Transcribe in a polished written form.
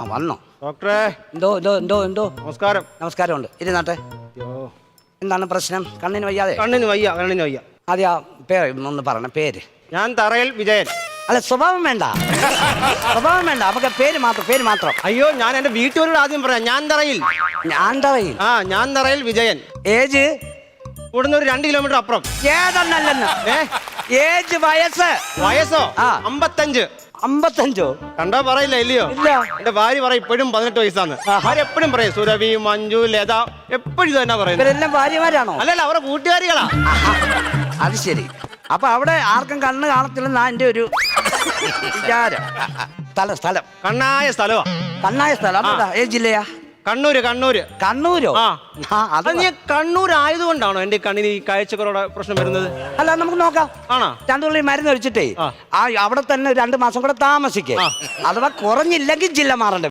ആ വന്നോ ഡോക്ടറെ? എന്തോ നമസ്കാരം. നമസ്കാരമുണ്ട്. ഇരുന്നാട്ടെ. എന്താണ് പ്രശ്നം? കണ്ണിന് വയ്യാതെ? കണ്ണിന് വയ്യ. ആദ്യം ആ പേര് ഒന്ന് പറഞ്ഞ പേര്. ഞാൻ തറയിൽ വിജയൻ. അല്ല, സ്വഭാവം വേണ്ട. നമുക്ക് പേര് മാത്രം. അയ്യോ, ഞാൻ എന്റെ വീട്ടുകാരോട് ആദ്യം പറയാം. ഞാൻ തറയിൽ ഞാൻ തറയിൽ വിജയൻ. ഏജ് ഇവിടുന്ന് ഒരു 2 കിലോമീറ്റർ അപ്പുറം. ഏതെണ്ണല്ലെന്ന് ഏജ് വയസ്സോ? 55. 55. കണ്ടാ പറയില്ല ഇല്ലയോ? ഇല്ല. എന്റെ ഭാര്യ പറയും ഇപ്പോഴും 18 വയസ്സാന്ന്. ഭാര്യ എപ്പോഴും പറയും സുരഭി, മഞ്ജു, ലത, എപ്പോഴും തന്നെ പറയുന്നത്. ഇവരെല്ലാം ഭാര്യമാരാണോ? അല്ലല്ല, അവരുടെ കൂട്ടുകാരികളാ. അത് ശരി. അപ്പൊ അവിടെ ആർക്കും കണ്ണ് കാണത്തില്ലെന്നാ എന്റെ ഒരു വിചാരം. സ്ഥലം കണ്ണായ സ്ഥലമാ. കണ്ണായ സ്ഥലം. ഏത് ജില്ലയാ? കണ്ണൂര്. കണ്ണൂരോ? അത് നീ കണ്ണൂർ ആയതുകൊണ്ടാണോ എന്റെ കണ്ണിന് ഈ കാഴ്ചക്കുറവുടെ പ്രശ്നം വരുന്നത്? അല്ല, നമുക്ക് നോക്കാം. ആണോ? 2 തുള്ളി മരുന്ന് ഒഴിച്ചിട്ടേ അവിടെ തന്നെ 2 മാസം കൂടെ താമസിക്കേ. അഥവാ കുറഞ്ഞില്ലെങ്കിൽ ജില്ല മാറണ്ടേ.